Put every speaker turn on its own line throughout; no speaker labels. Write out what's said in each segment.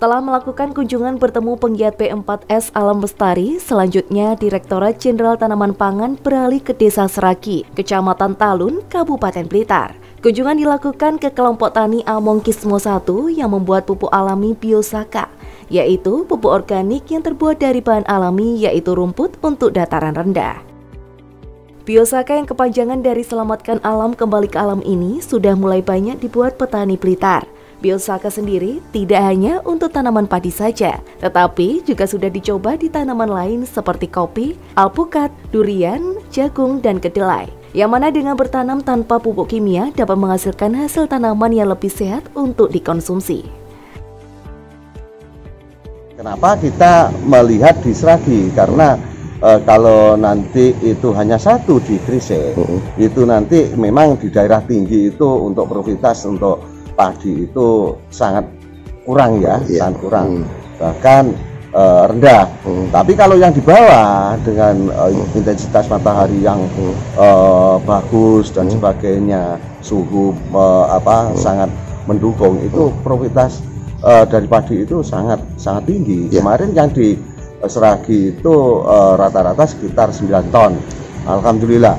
Setelah melakukan kunjungan bertemu penggiat P4S Alam Bestari, selanjutnya Direktorat Jenderal Tanaman Pangan beralih ke Desa Seragi, Kecamatan Talun, Kabupaten Blitar. Kunjungan dilakukan ke kelompok tani Amongkismo 1 yang membuat pupuk alami Biosaka, yaitu pupuk organik yang terbuat dari bahan alami yaitu rumput untuk dataran rendah. Biosaka yang kepanjangan dari Selamatkan Alam Kembali ke Alam ini sudah mulai banyak dibuat petani Blitar. Biosaka sendiri tidak hanya untuk tanaman padi saja, tetapi juga sudah dicoba di tanaman lain seperti kopi, alpukat, durian, jagung, dan kedelai. Yang mana dengan bertanam tanpa pupuk kimia dapat menghasilkan hasil tanaman yang lebih sehat untuk dikonsumsi.
Kenapa kita melihat di Seragi? Karena kalau nanti itu hanya satu di Gresik, itu nanti memang di daerah tinggi itu untuk profilitas untuk padi itu sangat kurang ya, sangat kurang, bahkan rendah. Tapi kalau yang di bawah dengan intensitas matahari yang bagus dan sebagainya, suhu sangat mendukung, itu profilitas dari padi itu sangat tinggi. Kemarin yang di Seragi itu rata-rata sekitar 9 ton. Alhamdulillah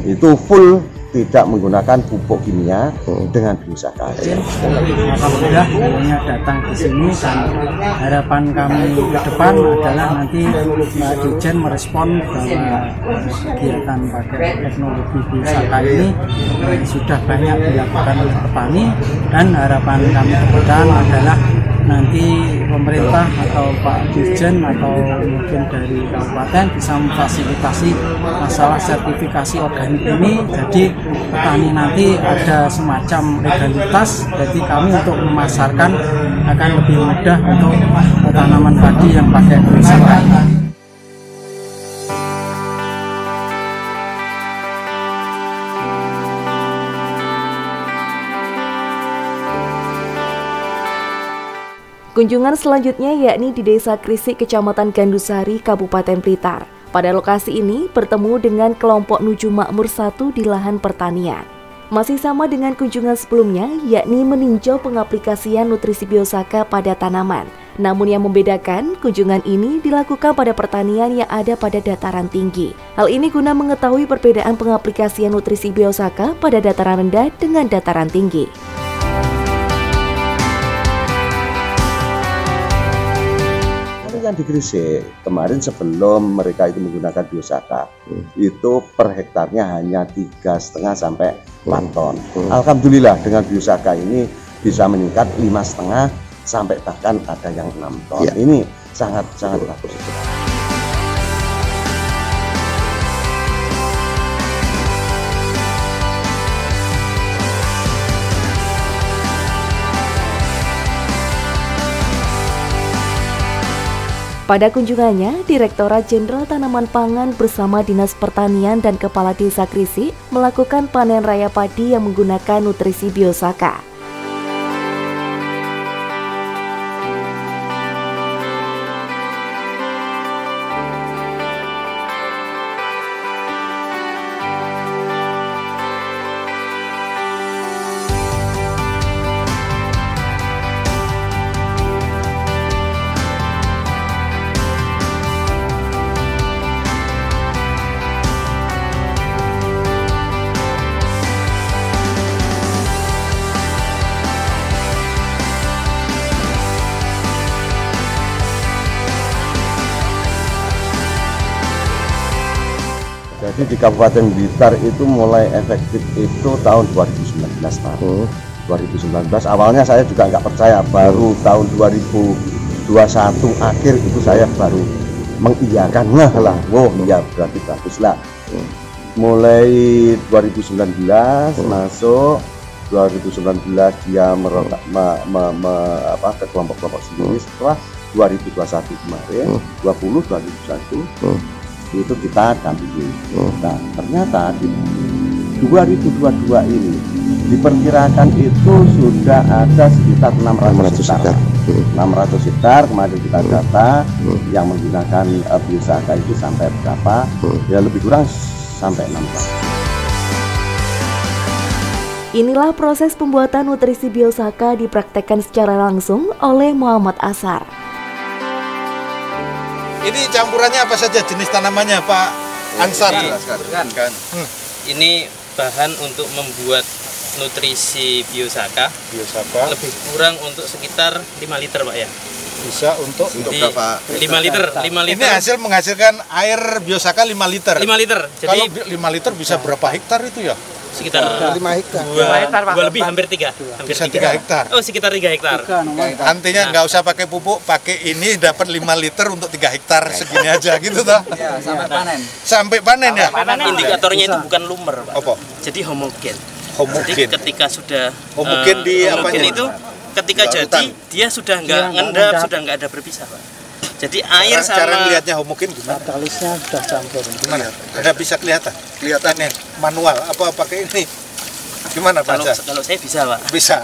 itu full tidak menggunakan pupuk kimia dengan Biosaka.
Alhamdulillah akhirnya datang ke sini dan harapan kami ke depan adalah nanti Mbak Dirjen merespon bahwa kegiatan pakai teknologi Biosaka ini sudah banyak dilakukan oleh petani, dan harapan kami ke depan adalah nanti pemerintah atau Pak Dirjen atau mungkin dari kabupaten bisa memfasilitasi masalah sertifikasi organik ini, jadi petani nanti ada semacam legalitas, jadi kami untuk memasarkan akan lebih mudah untuk tanaman padi yang pakai Biosaka ini.
Kunjungan selanjutnya yakni di Desa Krisik, Kecamatan Gandusari, Kabupaten Blitar. Pada lokasi ini bertemu dengan kelompok Nuju Makmur 1 di lahan pertanian. Masih sama dengan kunjungan sebelumnya, yakni meninjau pengaplikasian nutrisi Biosaka pada tanaman. Namun yang membedakan, kunjungan ini dilakukan pada pertanian yang ada pada dataran tinggi. Hal ini guna mengetahui perbedaan pengaplikasian nutrisi Biosaka pada dataran rendah dengan dataran tinggi.
Yang di Gresik kemarin sebelum mereka itu menggunakan Biosaka itu per hektarnya hanya 3,5 sampai 4 ton. Alhamdulillah dengan Biosaka ini bisa meningkat 5,5 sampai bahkan ada yang 6 ton. Ini sangat bagus.
Pada kunjungannya, Direktorat Jenderal Tanaman Pangan bersama Dinas Pertanian dan Kepala Desa Krisik melakukan panen raya padi yang menggunakan nutrisi Biosaka.
Jadi di Kabupaten Blitar itu mulai efektif itu tahun 2019 Pak. 2019 awalnya saya juga nggak percaya, baru tahun 2021 akhir itu saya baru mengiyakan, iya berarti bagus lah. Mulai 2019 masuk, 2019 dia merotak ke kelompok-kelompok sendiri. Setelah 2021 kemarin, 2021 itu kita dampingi. Nah, ternyata di 2022 ini diperkirakan itu sudah ada sekitar 600 hektar. 600 hektar kemarin kita data yang menggunakan Biosaka itu sampai berapa? Ya lebih kurang sampai 6 ton.
Inilah proses pembuatan nutrisi Biosaka dipraktekkan secara langsung oleh Muhammad Asar.
Ini campurannya apa saja jenis tanamannya, Pak Ansar?
Kan. Ini bahan untuk membuat nutrisi Biosaka. Lebih kurang untuk sekitar 5 liter, Pak ya.
Bisa untuk
berapa? 5 liter.
Ini hasil menghasilkan air Biosaka 5 liter.
5 liter. Jadi
kalau 5 liter bisa berapa hektar itu ya?
Sekitar 5 hektar.
5 hektar, Pak.
2 lebih, hampir 3.
Bisa 3 hektar.
Oh, sekitar 3 hektar.
Artinya nggak usah pakai pupuk, pakai ini dapat 5 liter untuk 3 hektar segini aja gitu toh?
Ya, sampai panen.
Sampai panen ya?
Indikatornya itu bukan lumer, Pak.
Apa?
Jadi homogen.
Homogen.
Jadi ketika sudah
Homogen di
homogen
apanya?
itu ketika jadi dia sudah nggak ngendap, sudah nggak ada berpisah, Pak. Jadi air sama
cara melihatnya homogen gimana?
Katalisnya sudah campur.
Gimana? Ada bisa kelihatan? Kelihatannya manual apa pakai ini? Gimana Pak?
Kalau saya bisa, Pak.
Bisa.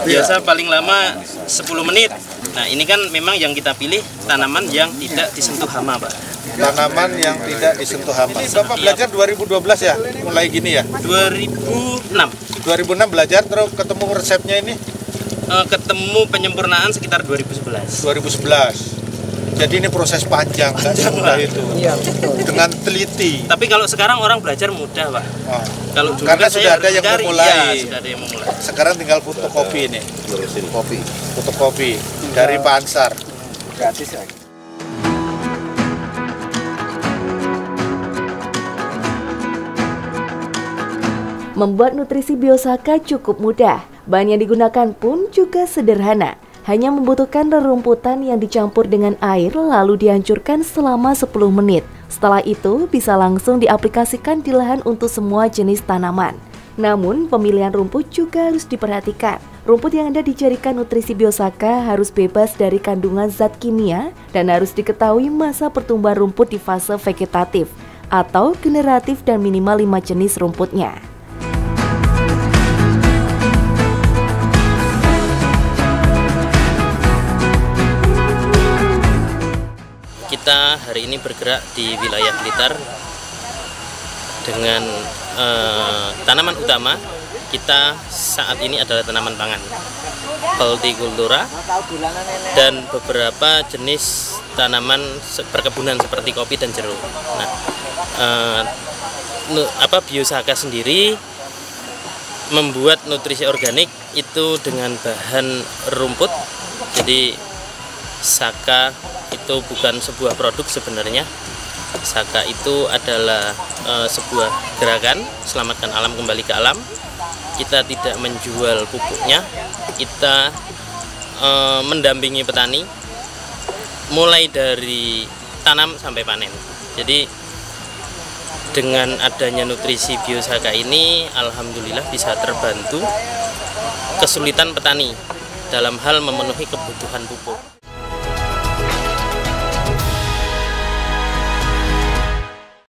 Biasa paling lama 10 menit. Nah, ini kan memang yang kita pilih tanaman yang tidak disentuh hama, Pak.
Tanaman yang tidak disentuh hama. Ini Bapak belajar 2012 ya? Mulai gini ya?
2006.
2006 belajar, terus ketemu resepnya ini?
Ketemu penyempurnaan sekitar 2011.
2011. Jadi ini proses panjang, nggak semudah itu.
Iya, betul.
Dengan teliti.
Tapi kalau sekarang orang belajar mudah, Pak.
Oh.
Kalau dulu
Karena
kan
sudah
saya
ada yang
mencari,
memulai.
iya, sudah ada yang memulai.
Sekarang tinggal fotokopi ini. Fotokopi dari Pak Ansar.
Gratis ya.
Membuat nutrisi Biosaka cukup mudah. Bahan yang digunakan pun juga sederhana. Hanya membutuhkan rerumputan yang dicampur dengan air lalu dihancurkan selama 10 menit. Setelah itu bisa langsung diaplikasikan di lahan untuk semua jenis tanaman. Namun pemilihan rumput juga harus diperhatikan. Rumput yang Anda dijadikan nutrisi Biosaka harus bebas dari kandungan zat kimia dan harus diketahui masa pertumbuhan rumput di fase vegetatif atau generatif dan minimal 5 jenis rumputnya.
Kita hari ini bergerak di wilayah Blitar dengan tanaman utama kita saat ini adalah tanaman pangan, hortikultura, dan beberapa jenis tanaman perkebunan seperti kopi dan jeruk. Nah, Biosaka sendiri membuat nutrisi organik itu dengan bahan rumput. Jadi Saka itu bukan sebuah produk sebenarnya. Saka itu adalah sebuah gerakan selamatkan alam kembali ke alam. Kita tidak menjual pupuknya, kita mendampingi petani mulai dari tanam sampai panen. Jadi dengan adanya nutrisi Biosaka ini alhamdulillah bisa terbantu kesulitan petani dalam hal memenuhi kebutuhan pupuk.